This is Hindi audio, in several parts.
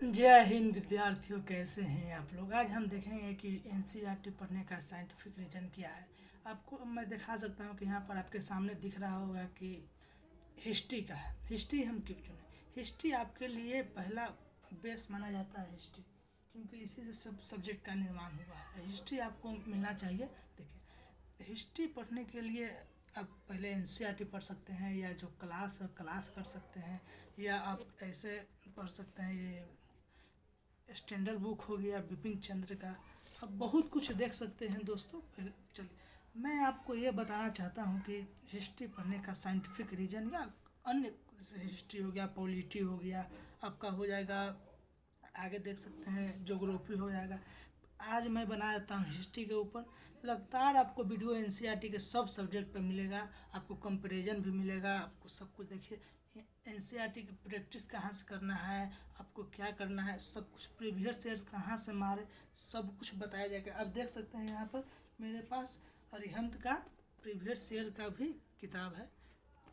जय हिंद विद्यार्थियों, कैसे हैं आप लोग। आज हम देखेंगे कि एनसीईआरटी पढ़ने का साइंटिफिक रीज़न क्या है। आपको मैं दिखा सकता हूँ कि यहाँ पर आपके सामने दिख रहा होगा कि हिस्ट्री का है। हिस्ट्री हम क्यों चुने? हिस्ट्री आपके लिए पहला बेस माना जाता है हिस्ट्री, क्योंकि इसी से सब सब्जेक्ट का निर्माण हुआ है। हिस्ट्री आपको मिलना चाहिए। देखिए, हिस्ट्री पढ़ने के लिए आप पहले एनसीईआरटी पढ़ सकते हैं, या जो क्लास कर सकते हैं, या आप ऐसे पढ़ सकते हैं। ये स्टैंडर्ड बुक हो गया बिपिन चंद्र का। अब बहुत कुछ देख सकते हैं दोस्तों। पहले चलिए मैं आपको ये बताना चाहता हूँ कि हिस्ट्री पढ़ने का साइंटिफिक रीज़न, या अन्य हिस्ट्री हो गया, पॉलिटी हो गया, आपका हो जाएगा, आगे देख सकते हैं ज्योग्राफी हो जाएगा। आज मैं बना देता हूँ हिस्ट्री के ऊपर। लगातार आपको वीडियो एनसीईआरटी के सब सब्जेक्ट पे मिलेगा, आपको कंपैरिजन भी मिलेगा, आपको सब कुछ। देखिए, एनसीईआरटी की प्रैक्टिस कहाँ से करना है, आपको क्या करना है, सब कुछ, प्रीवियस ईयर कहाँ से मारे, सब कुछ बताया जाएगा। आप देख सकते हैं यहाँ पर मेरे पास अरिहंत का प्रीवियस ईयर का भी किताब है।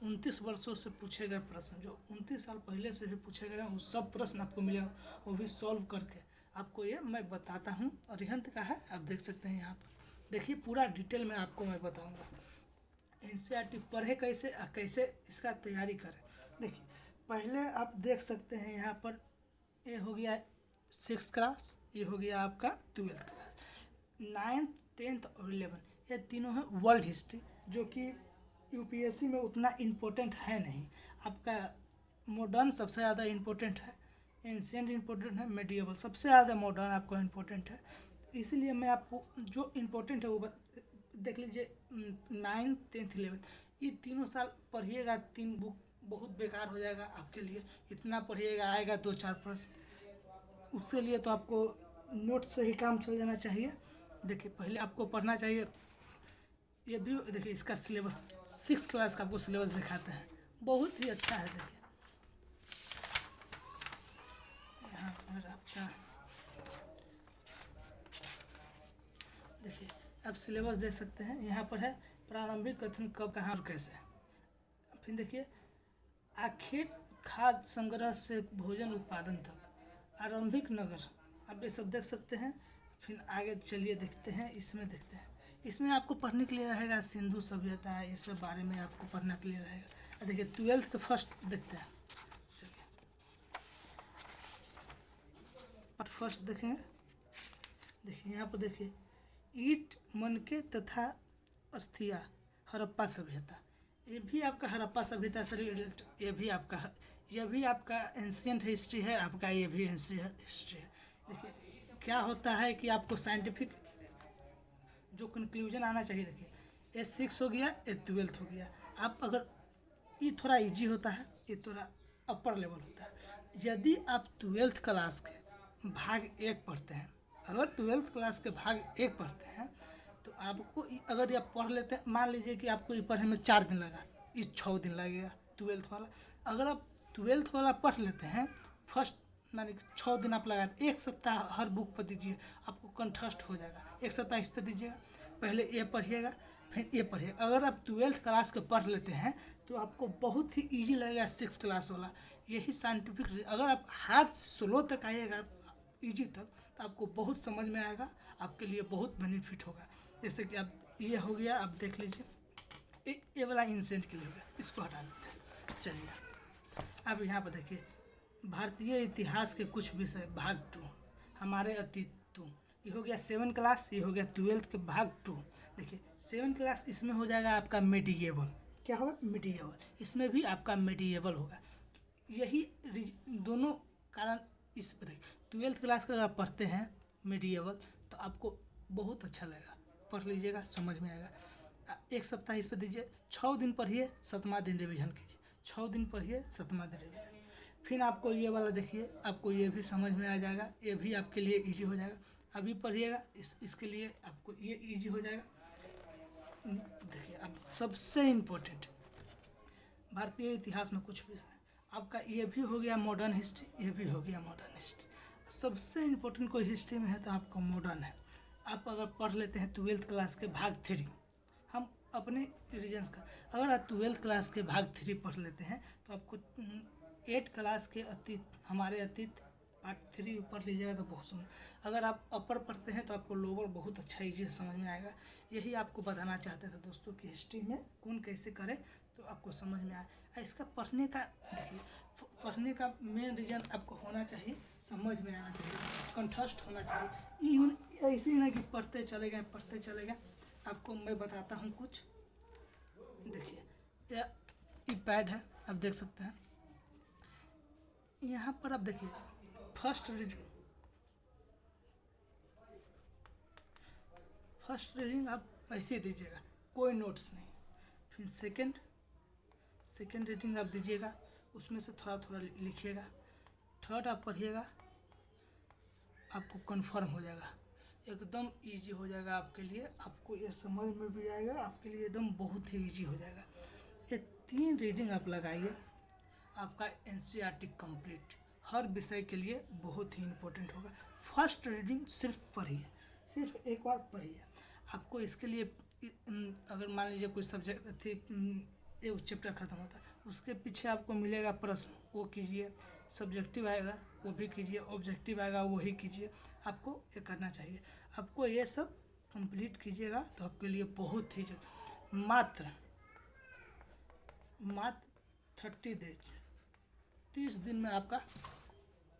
29 वर्षों से पूछे गए प्रश्न, जो 29 साल पहले से भी पूछे गए, वो सब प्रश्न आपको मिलेगा, वो भी सॉल्व करके आपको ये मैं बताता हूँ। अरिहंत का है, आप देख सकते हैं यहाँ पर। देखिए, पूरा डिटेल में आपको मैं बताऊँगा एनसीईआरटी पढ़े कैसे और कैसे इसका तैयारी करें। देखिए, पहले आप देख सकते हैं यहाँ पर, ये हो गया 6th क्लास, ये हो गया आपका 12th क्लास, 9th 10th और 11th, ये तीनों है वर्ल्ड हिस्ट्री, जो कि यूपीएससी में उतना इम्पोर्टेंट है नहीं। आपका मॉडर्न सबसे ज़्यादा इम्पोर्टेंट है, एंशियंट इम्पोर्टेंट है, मेडिएवल सबसे ज़्यादा मॉडर्न आपको इम्पोर्टेंट है। इसीलिए मैं आपको जो इम्पोर्टेंट है वो देख लीजिए। 9th 10th 11th, ये तीनों साल पढ़िएगा। 3 बुक बहुत बेकार हो जाएगा आपके लिए। इतना पढ़िएगा, आएगा 2-4 प्रश्न, उसके लिए तो आपको नोट से ही काम चल जाना चाहिए। देखिए, पहले आपको पढ़ना चाहिए। ये भी देखिए, इसका सिलेबस 6th क्लास का आपको सिलेबस दिखाते हैं, बहुत ही अच्छा है। देखिए, यहाँ पर आपका देखिए, आप सिलेबस देख सकते हैं। यहाँ पर है प्रारंभिक कथन कब, कहाँ और कैसे। फिर देखिए, आखेट खाद्य संग्रह से भोजन उत्पादन तक, आरंभिक नगर, आप ये सब देख सकते हैं। फिर आगे चलिए देखते हैं, इसमें देखते हैं। इसमें आपको पढ़ने के लिए रहेगा सिंधु सभ्यता, ये सब बारे में आपको पढ़ने के लिए रहेगा। देखिए, 12th के फर्स्ट देखते हैं। चलिए, फर्स्ट देखेंगे। देखिए, यहाँ पर देखिए, ईट, मनके तथा अस्थिया, हड़प्पा सभ्यता। ये भी आपका हड़प्पा सभ्यता से रिलेटेड, ये भी आपका एंशियंट हिस्ट्री है आपका, ये भी एंशियंट हिस्ट्री है। देखिए, क्या होता है कि आपको साइंटिफिक जो कंक्लूजन आना चाहिए। देखिए, ये 6 हो गया, ये 12th हो गया। आप अगर, ये थोड़ा इजी होता है, ये थोड़ा अपर लेवल होता है। यदि आप 12th क्लास के भाग 1 पढ़ते हैं, अगर 12th क्लास के भाग 1 पढ़ते हैं, तो आपको अगर ये आप पढ़ लेते हैं, मान लीजिए कि आपको ये पढ़ने में 4 दिन लगा, ये 6 दिन लगेगा 12th वाला। अगर आप 12th वाला पढ़ लेते हैं फर्स्ट, माने 6 दिन आप लगाते, 1 सप्ताह हर बुक पर दीजिए, आपको कंठस्थ हो जाएगा। 1 सप्ताह इस पर दीजिएगा, पहले ये पढ़िएगा, फिर ये पढ़िएगा। अगर आप 12th क्लास के पढ़ लेते हैं तो आपको बहुत ही इजी लगेगा 6th क्लास वाला। यही साइंटिफिक, अगर आप हार्ड से स्लो तक आइएगा, इजी तक, तो आपको बहुत समझ में आएगा, आपके लिए बहुत बेनिफिट होगा। जैसे कि आप, ये हो गया, आप देख लीजिए, ये वाला इंसेंट के लिए हो गया, इसको हटा देते हैं। चलिए, अब यहाँ पर देखिए, भारतीय इतिहास के कुछ विषय भाग 2, हमारे अतीत 2, ये हो गया 7 क्लास, ये हो गया 12th के भाग 2। देखिए, 7 क्लास इसमें हो जाएगा आपका मेडिएवल। क्या होगा? मेडिएवल। इसमें भी आपका मेडिएवल होगा। यही दोनों कारण इस पर देखिए, 12th क्लास का अगर आप पढ़ते हैं मेडिएवल, तो आपको बहुत अच्छा लगेगा। पढ़ लीजिएगा, समझ में आएगा। 1 सप्ताह इस पर दीजिए, 6 दिन पढ़िए, 7वां दिन रिविजन कीजिए। 6 दिन पढ़िए, 7वां दिन रिविजन। फिर आपको ये वाला देखिए, आपको ये भी समझ में आ जाएगा, ये भी आपके लिए इजी हो जाएगा। अभी पढ़िएगा, इसके लिए आपको ये इजी हो जाएगा। देखिए, अब सबसे इम्पोर्टेंट भारतीय इतिहास में कुछ विषय आपका, ये भी हो गया मॉडर्न हिस्ट्री, ये भी हो गया मॉडर्न हिस्ट्री। सबसे इम्पोर्टेंट कोई हिस्ट्री में है तो आपको मॉडर्न है। आप अगर पढ़ लेते हैं 12th क्लास के भाग 3, हम अपने रीजन्स का, अगर आप 12th क्लास के भाग 3 पढ़ लेते हैं तो आपको 8 क्लास के अतीत, हमारे अतीत पार्ट 3 ऊपर लीजिएगा तो बहुत सुन। अगर आप अपर पढ़ते हैं तो आपको लोअर बहुत अच्छा ईजी से समझ में आएगा। यही आपको बताना चाहते थे दोस्तों कि हिस्ट्री में कौन कैसे करे तो आपको समझ में आए। इसका पढ़ने का देखिए, पढ़ने का मेन रीज़न आपको होना चाहिए, समझ में आना चाहिए, कंठस्थ होना चाहिए। ऐसे ही ना कि पढ़ते चले गए। आपको मैं बताता हूँ कुछ। देखिए ये पैड है, आप देख सकते हैं। यहाँ पर आप देखिए फर्स्ट रीडिंग आप ऐसे दीजिएगा, कोई नोट्स नहीं। फिर सेकंड रीडिंग आप दीजिएगा, उसमें से थोड़ा थोड़ा लिखिएगा। थर्ड आप पढ़िएगा, आपको कंफर्म हो जाएगा, एकदम इजी हो जाएगा आपके लिए। आपको ये समझ में भी आएगा, आपके लिए एकदम बहुत ही इजी हो जाएगा। ये 3 रीडिंग आप लगाइए, आपका एनसीईआरटी कंप्लीट हर विषय के लिए बहुत ही इम्पोर्टेंट होगा। फर्स्ट रीडिंग सिर्फ पढ़िए, सिर्फ एक बार पढ़िए। आपको इसके लिए अगर मान लीजिए कोई सब्जेक्ट थी, एक चैप्टर ख़त्म होता है, उसके पीछे आपको मिलेगा प्रश्न, वो कीजिए। सब्जेक्टिव आएगा वो भी कीजिए, ऑब्जेक्टिव आएगा वही कीजिए। आपको ये करना चाहिए। आपको ये सब कंप्लीट कीजिएगा तो आपके लिए बहुत ही मात्र 30 डेज 30 दिन में आपका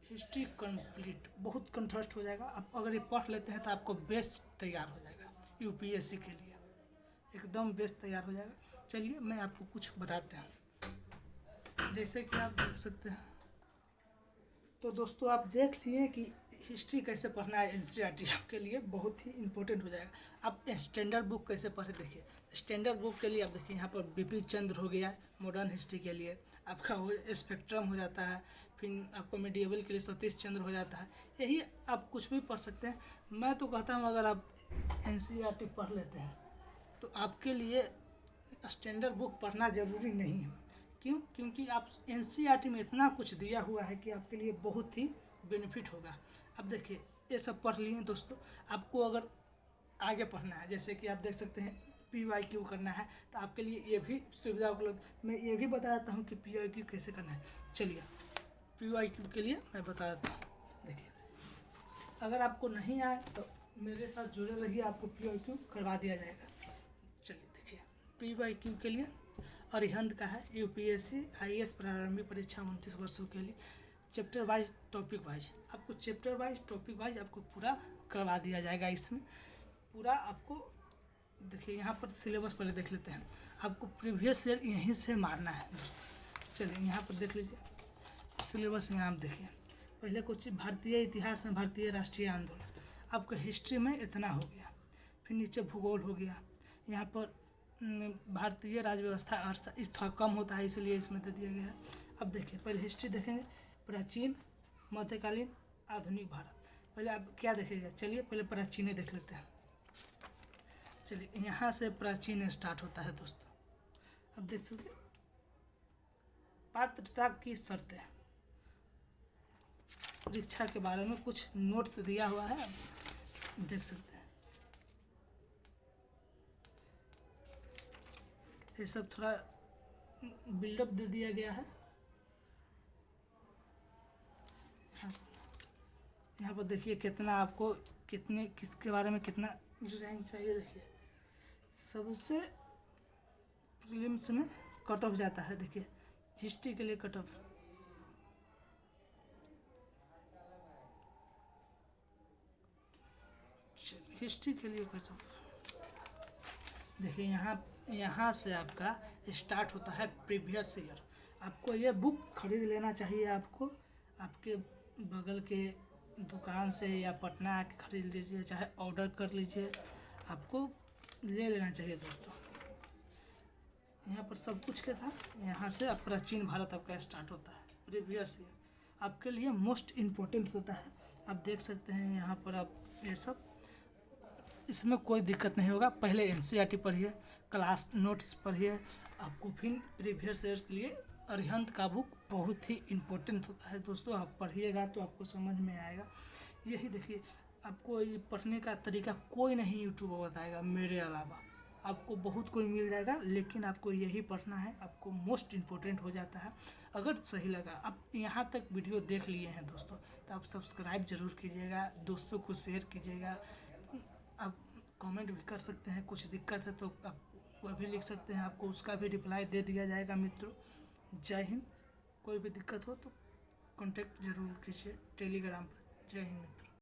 हिस्ट्री कंप्लीट बहुत कंठस्थ हो जाएगा। आप अगर ये पढ़ लेते हैं तो आपको बेस तैयार हो जाएगा यूपीएससी के लिए, एकदम बेस तैयार हो जाएगा। चलिए मैं आपको कुछ बताते हैं, जैसे कि आप देख सकते हैं। तो दोस्तों आप देख लिए कि हिस्ट्री कैसे पढ़ना है। एनसीईआरटी आपके लिए बहुत ही इम्पोर्टेंट हो जाएगा। आप स्टैंडर्ड बुक कैसे पढ़े, देखिए स्टैंडर्ड बुक के लिए आप देखिए यहाँ पर बीपी चंद्र हो गया मॉडर्न हिस्ट्री के लिए, आपका वो स्पेक्ट्रम हो जाता है। फिर आपको मिडिएवल के लिए सतीश चंद्र हो जाता है। यही आप कुछ भी पढ़ सकते हैं। मैं तो कहता हूँ अगर आप एनसीईआरटी पढ़ लेते हैं तो आपके लिए स्टैंडर्ड बुक पढ़ना ज़रूरी नहीं है। क्यों? क्योंकि आप एनसीईआरटी में इतना कुछ दिया हुआ है कि आपके लिए बहुत ही बेनिफिट होगा। अब देखिए ये सब पढ़ लिए दोस्तों। आपको अगर आगे पढ़ना है, जैसे कि आप देख सकते हैं PYQ करना है, तो आपके लिए ये भी सुविधा उपलब्ध। मैं ये भी बता देता हूँ कि PYQ कैसे करना है। चलिए PYQ के लिए मैं बता देता हूँ। देखिए अगर आपको नहीं आए तो मेरे साथ जुड़े रहिए, आपको PYQ करवा दिया जाएगा। चलिए देखिए PYQ के लिए अरिहंत का है, यूपीएससी IAS प्रारंभिक परीक्षा 29 वर्षों के लिए। चैप्टर वाइज टॉपिक वाइज आपको चैप्टर वाइज टॉपिक वाइज आपको पूरा करवा दिया जाएगा। इसमें पूरा आपको देखिए, यहाँ पर सिलेबस पहले देख लेते हैं। आपको प्रीवियस ईयर यहीं से मारना है दोस्तों। चलिए यहाँ पर देख लीजिए सिलेबस। यहाँ आप देखिए पहले कुछ भारतीय इतिहास में भारतीय राष्ट्रीय आंदोलन, आपका हिस्ट्री में इतना हो गया। फिर नीचे भूगोल हो गया। यहाँ पर भारतीय राज्य व्यवस्था अर्थशास्त्र इस थोड़ा कम होता है, इसलिए इसमें दे दिया गया है। अब देखिए पहले हिस्ट्री देखेंगे, प्राचीन, मध्यकालीन, आधुनिक भारत। पहले आप क्या देखेंगे, चलिए पहले प्राचीन देख लेते हैं। चलिए यहाँ से प्राचीन स्टार्ट होता है दोस्तों। अब देख सकते पात्रता की शर्तें, परीक्षा के बारे में कुछ नोट्स दिया हुआ है, देख सकते हैं। ये सब थोड़ा बिल्डअप दे दिया गया है। यहाँ पर देखिए कितना आपको कितने किसके बारे में कितना रैंक चाहिए। देखिए सबसे प्रीलिम्स में कट ऑफ जाता है। देखिए हिस्ट्री के लिए कट ऑफ, हिस्ट्री के लिए कट ऑफ देखिए यहाँ से आपका स्टार्ट होता है प्रीवियस ईयर। आपको ये बुक खरीद लेना चाहिए। आपको आपके बगल के दुकान से या पटना आके खरीद लीजिए, चाहे ऑर्डर कर लीजिए, आपको ले लेना चाहिए दोस्तों। यहाँ पर सब कुछ क्या था, यहाँ से अब प्राचीन भारत आपका स्टार्ट होता है। प्रीवियस ईयर आपके लिए मोस्ट इम्पोर्टेंट होता है। आप देख सकते हैं यहाँ पर आप ये सब, इसमें कोई दिक्कत नहीं होगा। पहले एनसीईआरटी पढ़िए, क्लास नोट्स पढ़िए, आपको फिर प्रीवियस ईयर के लिए अरिहंत का बुक बहुत ही इम्पोर्टेंट होता है दोस्तों। आप पढ़िएगा तो आपको समझ में आएगा। यही देखिए आपको ये पढ़ने का तरीका कोई नहीं यूट्यूब पर बताएगा मेरे अलावा। आपको बहुत कोई मिल जाएगा, लेकिन आपको यही पढ़ना है, आपको मोस्ट इम्पोर्टेंट हो जाता है। अगर सही लगा, आप यहाँ तक वीडियो देख लिए हैं दोस्तों, तो आप सब्सक्राइब जरूर कीजिएगा, दोस्तों को शेयर कीजिएगा। आप कमेंट भी कर सकते हैं, कुछ दिक्कत है तो आप वह भी लिख सकते हैं, आपको उसका भी रिप्लाई दे दिया जाएगा मित्रों। जय हिंद। कोई भी दिक्कत हो तो कांटेक्ट जरूर कीजिए टेलीग्राम पर। जय हिंद मित्रों।